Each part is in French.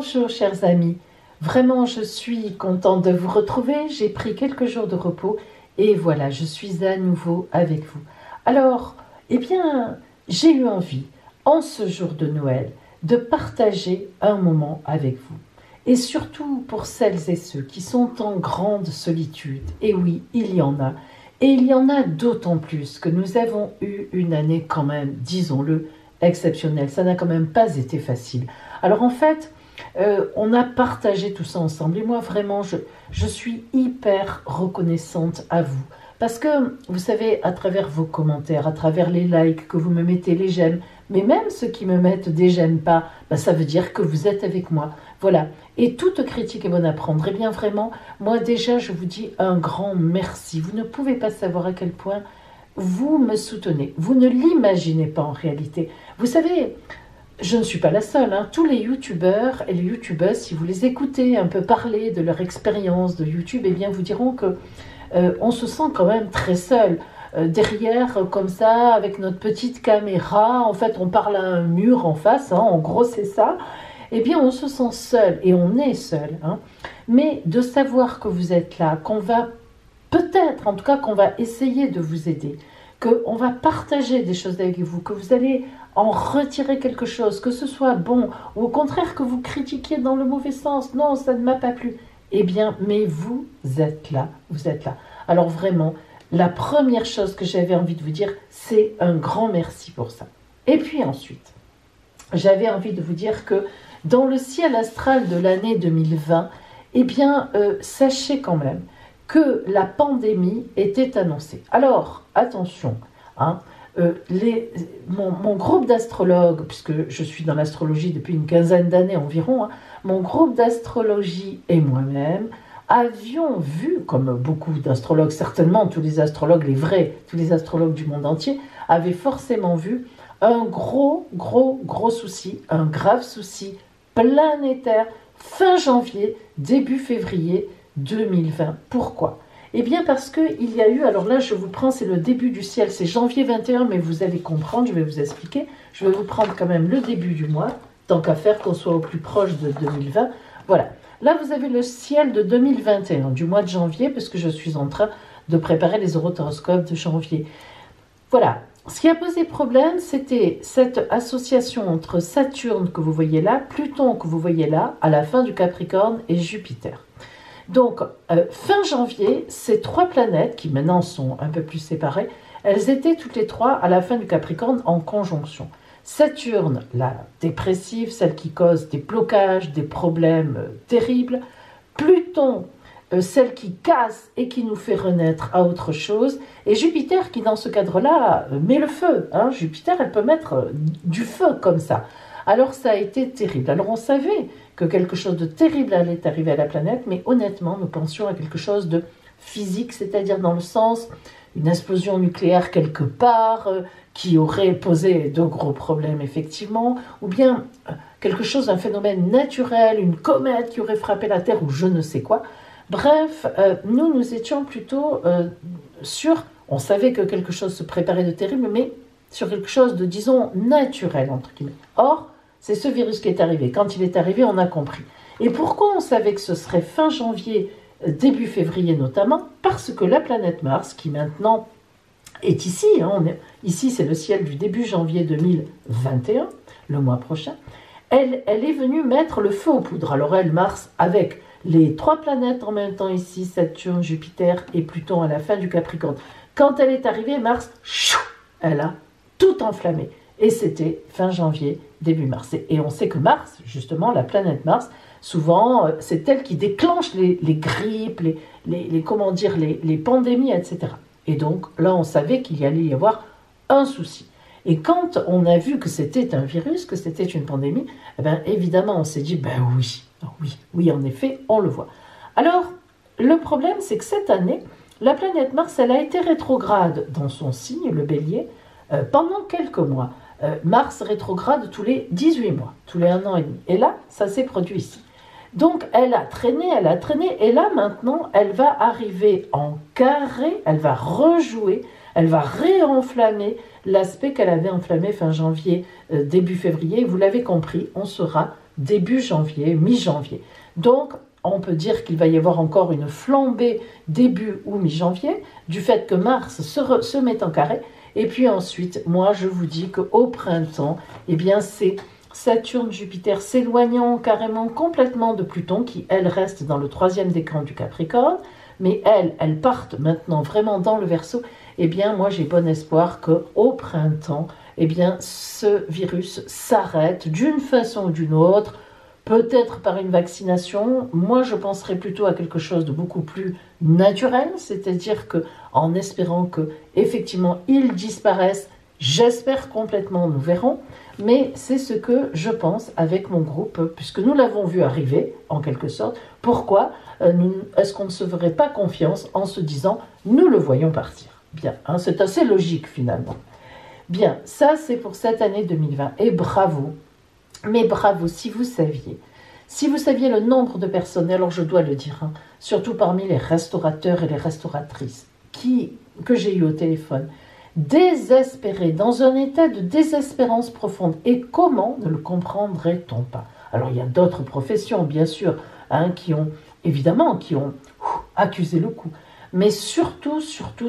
Bonjour chers amis, vraiment je suis contente de vous retrouver, j'ai pris quelques jours de repos et voilà, je suis à nouveau avec vous. Alors, eh bien, j'ai eu envie, en ce jour de Noël, de partager un moment avec vous. Et surtout pour celles et ceux qui sont en grande solitude, et oui, il y en a. Et il y en a d'autant plus que nous avons eu une année quand même, disons-le, exceptionnelle. Ça n'a quand même pas été facile. Alors en fait, on a partagé tout ça ensemble. Et moi, vraiment, je suis hyper reconnaissante à vous. Parce que, vous savez, à travers vos commentaires, à travers les likes que vous me mettez, les j'aime, mais même ceux qui me mettent des j'aime pas, ben ça veut dire que vous êtes avec moi. Voilà. Et toute critique est bonne à prendre. Et bien vraiment, moi déjà, je vous dis un grand merci. Vous ne pouvez pas savoir à quel point vous me soutenez. Vous ne l'imaginez pas en réalité. Vous savez, je ne suis pas la seule. Hein. Tous les youtubeurs et les youtubeuses, si vous les écoutez un peu parler de leur expérience de YouTube, eh bien vous diront que on se sent quand même très seul. Derrière, comme ça, avec notre petite caméra, en fait, on parle à un mur en face, hein, en gros, c'est ça. Eh bien, on se sent seul, et on est seul. Hein. Mais de savoir que vous êtes là, qu'on va peut-être, en tout cas, qu'on va essayer de vous aider, qu'on va partager des choses avec vous, que vous allez en retirer quelque chose, que ce soit bon, ou au contraire que vous critiquiez dans le mauvais sens, non, ça ne m'a pas plu. Eh bien, mais vous êtes là, vous êtes là. Alors vraiment, la première chose que j'avais envie de vous dire, c'est un grand merci pour ça. Et puis ensuite, j'avais envie de vous dire que dans le ciel astral de l'année 2020, eh bien, sachez quand même que la pandémie était annoncée. Alors, attention, hein, mon groupe d'astrologues, puisque je suis dans l'astrologie depuis une quinzaine d'années environ, hein, mon groupe d'astrologie et moi-même avions vu, comme beaucoup d'astrologues, certainement tous les astrologues, les vrais, tous les astrologues du monde entier, avaient forcément vu un gros souci, un grave souci planétaire, fin janvier, début février 2020. Pourquoi ? Eh bien parce qu'il y a eu, alors là je vous prends, c'est le début du ciel, c'est janvier 21, mais vous allez comprendre, je vais vous expliquer, je vais vous prendre quand même le début du mois, tant qu'à faire qu'on soit au plus proche de 2020. Voilà, là vous avez le ciel de 2021, du mois de janvier, parce que je suis en train de préparer les horoscopes de janvier. Voilà, ce qui a posé problème, c'était cette association entre Saturne que vous voyez là, Pluton que vous voyez là, à la fin du Capricorne, et Jupiter. Donc, fin janvier, ces trois planètes, qui maintenant sont un peu plus séparées, elles étaient toutes les trois à la fin du Capricorne en conjonction. Saturne, la dépressive, celle qui cause des blocages, des problèmes terribles. Pluton, celle qui casse et qui nous fait renaître à autre chose. Et Jupiter qui, dans ce cadre-là, met le feu. Hein. Jupiter, elle peut mettre du feu comme ça. Alors ça a été terrible. Alors on savait que quelque chose de terrible allait arriver à la planète, mais honnêtement, nous pensions à quelque chose de physique, c'est-à-dire dans le sens une explosion nucléaire quelque part qui aurait posé de gros problèmes effectivement, ou bien quelque chose, un phénomène naturel, une comète qui aurait frappé la Terre ou je ne sais quoi. Bref, nous étions plutôt on savait que quelque chose se préparait de terrible, mais sur quelque chose de, disons, naturel, entre guillemets. Or, c'est ce virus qui est arrivé. Quand il est arrivé, on a compris. Et pourquoi on savait que ce serait fin janvier, début février notamment ? Parce que la planète Mars, qui maintenant est ici, hein, ici c'est le ciel du début janvier 2021, le mois prochain, elle est venue mettre le feu aux poudres. Alors elle, Mars, avec les trois planètes en même temps ici, Saturne, Jupiter et Pluton à la fin du Capricorne. Quand elle est arrivée, Mars, elle a tout enflammé. Et c'était fin janvier, début mars. Et on sait que Mars, justement, la planète Mars, souvent, c'est elle qui déclenche les grippes, les pandémies, etc. Et donc, là, on savait qu'il y allait y avoir un souci. Et quand on a vu que c'était un virus, que c'était une pandémie, eh bien, évidemment, on s'est dit, oui, en effet, on le voit. Alors, le problème, c'est que cette année, la planète Mars, elle a été rétrograde dans son signe, le Bélier, pendant quelques mois. Mars rétrograde tous les 18 mois, tous les 1 an et demi. Et là, ça s'est produit ici. Donc, elle a traîné, et là, maintenant, elle va arriver en carré, elle va rejouer, elle va réenflammer l'aspect qu'elle avait enflammé fin janvier, début février. Vous l'avez compris, on sera début janvier, mi-janvier. Donc, on peut dire qu'il va y avoir encore une flambée début ou mi-janvier, du fait que Mars se met en carré. Et puis ensuite, moi, je vous dis qu'au printemps, eh bien, c'est Saturne, Jupiter s'éloignant carrément complètement de Pluton, qui, elle, reste dans le 3e décan du Capricorne, mais elles partent maintenant vraiment dans le Verseau. Eh bien, moi, j'ai bon espoir qu'au printemps, eh bien, ce virus s'arrête d'une façon ou d'une autre, peut-être par une vaccination. Moi, je penserais plutôt à quelque chose de beaucoup plus naturel, c'est-à-dire que, en espérant que, effectivement, il disparaisse, j'espère complètement, nous verrons, mais c'est ce que je pense avec mon groupe, puisque nous l'avons vu arriver, en quelque sorte. Pourquoi est-ce qu'on ne se ferait pas confiance en se disant « nous le voyons partir » Bien, hein, c'est assez logique finalement. Bien, ça c'est pour cette année 2020, et bravo. Mais bravo, si vous saviez le nombre de personnes, alors je dois le dire, hein, surtout parmi les restaurateurs et les restauratrices que j'ai eu au téléphone, désespérés, dans un état de désespérance profonde. Et comment ne le comprendrait-on pas? Alors il y a d'autres professions, bien sûr, hein, qui ont accusé le coup. Mais surtout,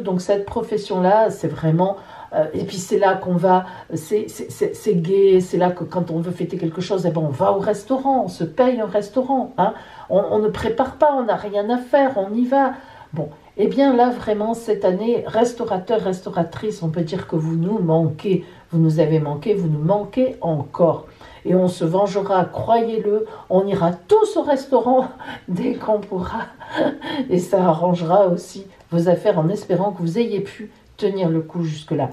donc cette profession-là, c'est vraiment... et puis c'est là qu'on va, c'est gai, c'est là que quand on veut fêter quelque chose, eh ben on va au restaurant, on se paye un restaurant, hein, on ne prépare pas, on n'a rien à faire, on y va. Bon, eh bien là vraiment cette année, restaurateurs, restauratrices, on peut dire que vous nous manquez, vous nous avez manqué, vous nous manquez encore. Et on se vengera, croyez-le, on ira tous au restaurant dès qu'on pourra. Et ça arrangera aussi vos affaires en espérant que vous ayez pu tenir le coup jusque-là.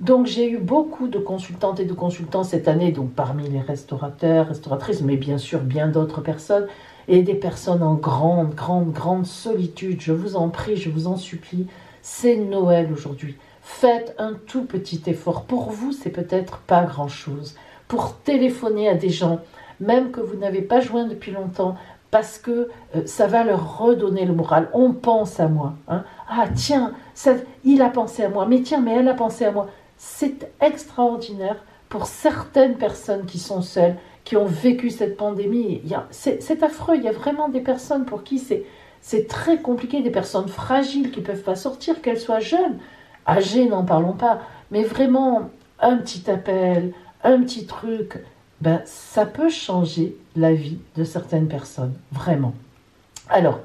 Donc j'ai eu beaucoup de consultantes et de consultants cette année, donc parmi les restaurateurs, restauratrices, mais bien sûr bien d'autres personnes, et des personnes en grande solitude. Je vous en prie, je vous en supplie, c'est Noël aujourd'hui. Faites un tout petit effort. Pour vous, c'est peut-être pas grand-chose. Pour téléphoner à des gens, même que vous n'avez pas joint depuis longtemps, parce que ça va leur redonner le moral. On pense à moi. Hein. Ah tiens, il a pensé à moi. Mais tiens, mais elle a pensé à moi. C'est extraordinaire pour certaines personnes qui sont seules, qui ont vécu cette pandémie. C'est affreux. Il y a vraiment des personnes pour qui c'est très compliqué, des personnes fragiles qui ne peuvent pas sortir, qu'elles soient jeunes. Âgées, n'en parlons pas. Mais vraiment, un petit appel, un petit truc, ben, ça peut changer la vie de certaines personnes, vraiment. Alors,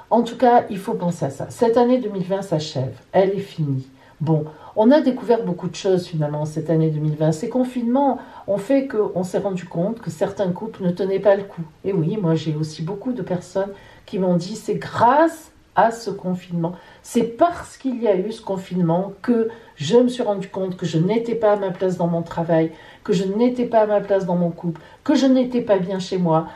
en tout cas, il faut penser à ça. Cette année 2020 s'achève, elle est finie. Bon, on a découvert beaucoup de choses finalement cette année 2020. Ces confinements ont fait qu'on s'est rendu compte que certains couples ne tenaient pas le coup. Et oui, moi j'ai aussi beaucoup de personnes qui m'ont dit c'est grâce à ce confinement, c'est parce qu'il y a eu ce confinement que je me suis rendu compte que je n'étais pas à ma place dans mon travail, que je n'étais pas à ma place dans mon couple, que je n'étais pas bien chez moi,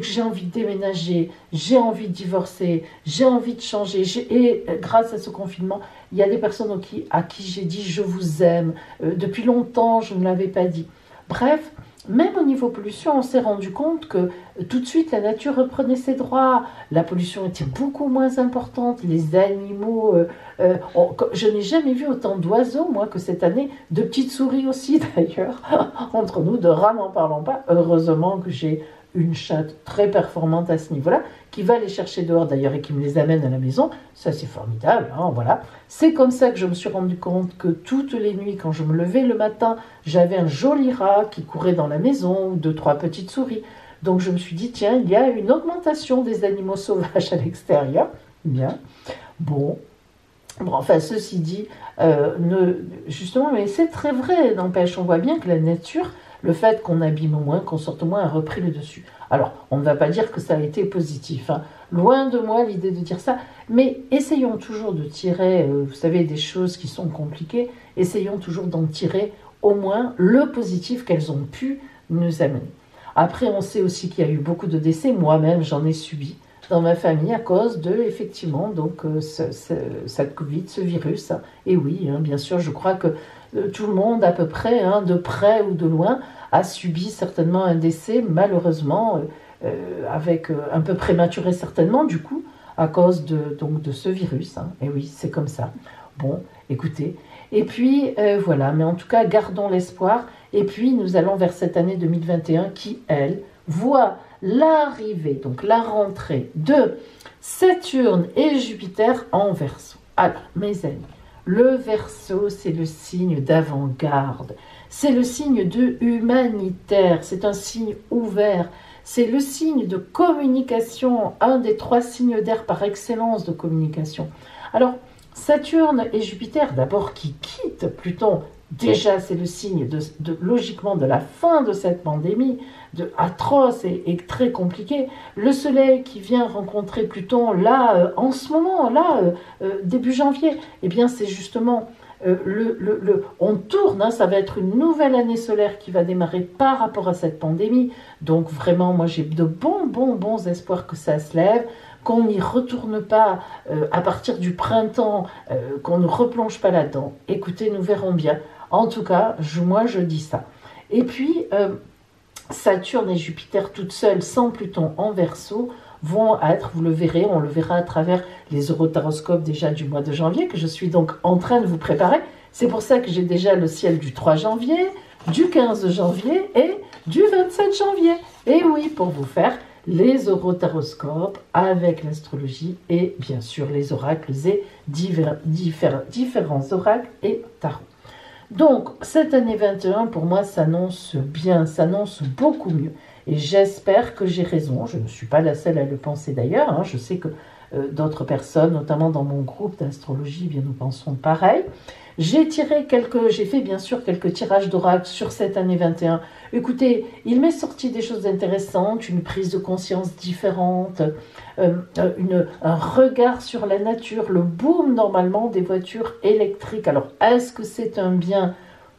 j'ai envie de déménager, j'ai envie de divorcer, j'ai envie de changer. Et grâce à ce confinement, il y a des personnes à qui j'ai dit je vous aime. Depuis longtemps, je ne l'avais pas dit. Bref, même au niveau pollution, on s'est rendu compte que tout de suite la nature reprenait ses droits, la pollution était beaucoup moins importante, les animaux, je n'ai jamais vu autant d'oiseaux moi que cette année, de petites souris aussi d'ailleurs, entre nous, de rats n'en parlons pas, heureusement que j'ai une chatte très performante à ce niveau-là, qui va les chercher dehors d'ailleurs et qui me les amène à la maison, ça c'est formidable, hein, voilà. C'est comme ça que je me suis rendu compte que toutes les nuits, quand je me levais le matin, j'avais un joli rat qui courait dans la maison, ou 2-3 petites souris. Donc je me suis dit, tiens, il y a une augmentation des animaux sauvages à l'extérieur. Bien, bon, enfin ceci dit, justement, mais c'est très vrai, n'empêche, on voit bien que la nature, le fait qu'on abîme moins, qu'on sorte moins, a repris le dessus. Alors, on ne va pas dire que ça a été positif, hein. Loin de moi l'idée de dire ça, mais essayons toujours de tirer, vous savez, des choses qui sont compliquées, essayons toujours d'en tirer au moins le positif qu'elles ont pu nous amener. Après, on sait aussi qu'il y a eu beaucoup de décès, moi-même j'en ai subi dans ma famille à cause de, effectivement, donc, cette Covid, ce virus. Et oui, hein, bien sûr, je crois que tout le monde, à peu près, hein, de près ou de loin, a subi certainement un décès, malheureusement, avec un peu prématuré certainement, du coup, à cause de ce virus. Hein. Et oui, c'est comme ça. Bon, écoutez. Et puis, voilà, mais en tout cas, gardons l'espoir. Et puis, nous allons vers cette année 2021 qui, elle, voit l'arrivée, donc la rentrée de Saturne et Jupiter en Verseau. Alors, mes amis, le Verseau, c'est le signe d'avant-garde, c'est le signe de humanitaire, c'est un signe ouvert, c'est le signe de communication, un des 3 signes d'air par excellence de communication. Alors, Saturne et Jupiter, d'abord qui quittent Pluton, déjà c'est le signe logiquement de la fin de cette pandémie, atroce et très compliquée. Le Soleil qui vient rencontrer Pluton là, en ce moment, là, début janvier, eh bien c'est justement... on tourne, hein, ça va être une nouvelle année solaire qui va démarrer par rapport à cette pandémie. Donc vraiment, moi j'ai de bons espoirs que ça se lève, qu'on n'y retourne pas à partir du printemps, qu'on ne replonge pas là-dedans. Écoutez, nous verrons bien. En tout cas, moi je dis ça. Et puis, Saturne et Jupiter toutes seules, sans Pluton en Verseau, vont être, vous le verrez, on le verra à travers les eurotaroscopes déjà du mois de janvier, que je suis donc en train de vous préparer. C'est pour ça que j'ai déjà le ciel du 3 janvier, du 15 janvier et du 27 janvier. Et oui, pour vous faire les eurotaroscopes avec l'astrologie et bien sûr les oracles et différents oracles et tarots. Donc, cette année 21, pour moi, s'annonce bien, s'annonce beaucoup mieux. Et j'espère que j'ai raison. Je ne suis pas la seule à le penser d'ailleurs. Hein. Je sais que d'autres personnes, notamment dans mon groupe d'astrologie, bien nous pensons pareil. J'ai fait bien sûr quelques tirages d'oracle sur cette année 21. Écoutez, il m'est sorti des choses intéressantes, une prise de conscience différente, un regard sur la nature, le boom normalement des voitures électriques. Alors, est-ce que c'est un bien?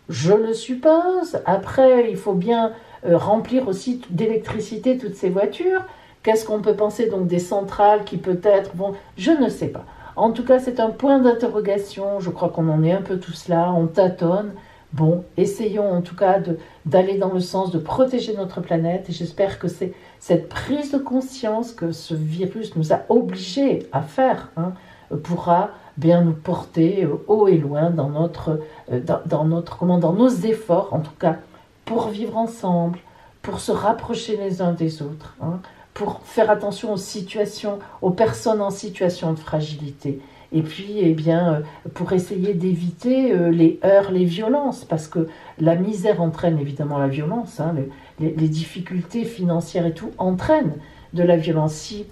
Je le suppose. Après, il faut bien remplir aussi d'électricité toutes ces voitures. Qu'est-ce qu'on peut penser donc des centrales qui peut-être vont... Je ne sais pas. En tout cas, c'est un point d'interrogation. Je crois qu'on en est un peu tous là. On tâtonne. Bon, essayons en tout cas d'aller dans le sens de protéger notre planète. Et j'espère que c'est cette prise de conscience que ce virus nous a obligés à faire pourra bien nous porter haut et loin dans nos efforts, en tout cas, pour vivre ensemble, pour se rapprocher les uns des autres, pour faire attention aux situations, aux personnes en situation de fragilité. Et puis, pour essayer d'éviter les heurts, les violences, parce que la misère entraîne évidemment la violence, les difficultés financières et tout entraînent de la violence. Si,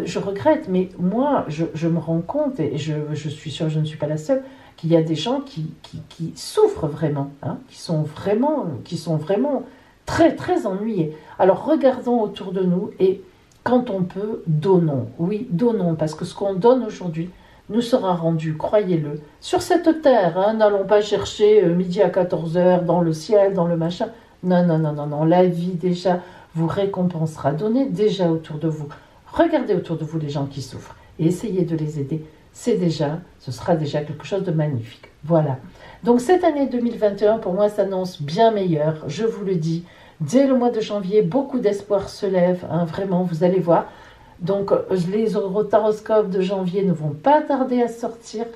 je regrette, mais moi, je me rends compte, et je suis sûre que je ne suis pas la seule, qu'il y a des gens qui souffrent vraiment, qui sont vraiment très, très ennuyés. Alors, regardons autour de nous et quand on peut, donnons. Oui, donnons, parce que ce qu'on donne aujourd'hui nous sera rendu, croyez-le, sur cette terre. N'allons pas chercher midi à 14h dans le ciel, dans le machin. Non. La vie, déjà, vous récompensera. Donnez déjà autour de vous. Regardez autour de vous les gens qui souffrent et essayez de les aider. Ce sera déjà quelque chose de magnifique. Voilà. Donc cette année 2021, pour moi, s'annonce bien meilleure. Je vous le dis. Dès le mois de janvier, beaucoup d'espoir se lève. Vraiment, vous allez voir. Donc les eurotaroscopes de janvier ne vont pas tarder à sortir.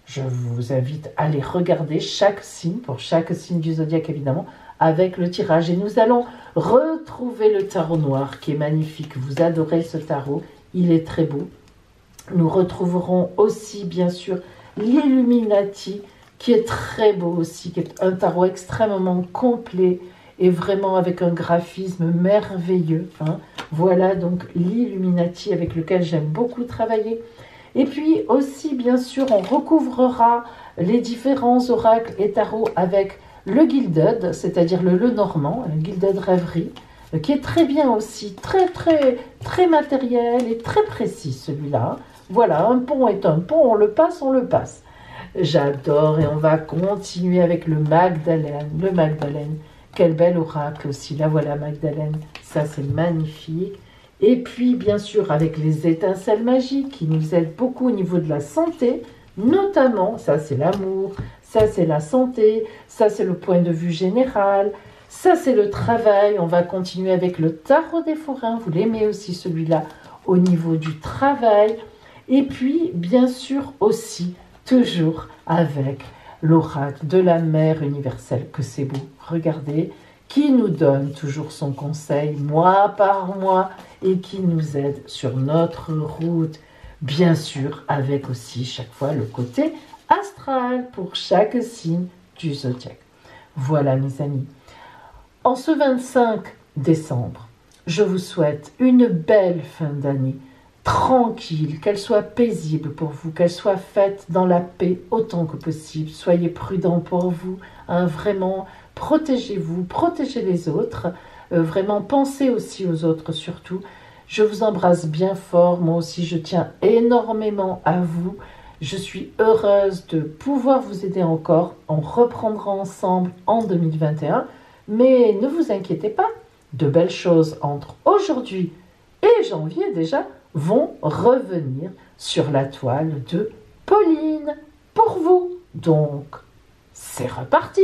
Je vous invite à les regarder, chaque signe, pour chaque signe du zodiaque évidemment, avec le tirage. Et nous allons retrouver le tarot noir qui est magnifique. Vous adorez ce tarot, il est très beau. Nous retrouverons aussi bien sûr l'Illuminati qui est très beau aussi, qui est un tarot extrêmement complet et vraiment avec un graphisme merveilleux. Voilà donc l'Illuminati avec lequel j'aime beaucoup travailler. Et puis aussi bien sûr on recouvrera les différents oracles et tarots avec le Gilded, c'est-à-dire le Lenormand, le Gilded Rêverie, qui est très bien aussi, très matériel et très précis celui-là. Voilà, un pont est un pont, on le passe. J'adore et on va continuer avec le Magdalène. Le Magdalène, quel bel oracle aussi, là voilà Magdalène, ça c'est magnifique. Et puis bien sûr avec les étincelles magiques qui nous aident beaucoup au niveau de la santé, notamment, ça c'est l'amour, ça c'est la santé, ça c'est le point de vue général, ça c'est le travail. On va continuer avec le tarot des forains, vous l'aimez aussi celui-là, au niveau du travail. Et puis bien sûr aussi, toujours avec l'oracle de la mère universelle, que c'est beau. Regardez, qui nous donne toujours son conseil mois par mois et qui nous aide sur notre route. Bien sûr, avec aussi chaque fois le côté astral pour chaque signe du zodiaque. Voilà mes amis. En ce 25 décembre, je vous souhaite une belle fin d'année, tranquille, qu'elle soit paisible pour vous, qu'elle soit faite dans la paix autant que possible. Soyez prudents pour vous, hein, vraiment, protégez-vous, protégez les autres, vraiment pensez aussi aux autres surtout. Je vous embrasse bien fort, moi aussi je tiens énormément à vous. Je suis heureuse de pouvoir vous aider encore. On reprendra ensemble en 2021, mais ne vous inquiétez pas, de belles choses entre aujourd'hui et janvier déjà vont revenir sur la toile de Pauline pour vous. Donc, c'est reparti!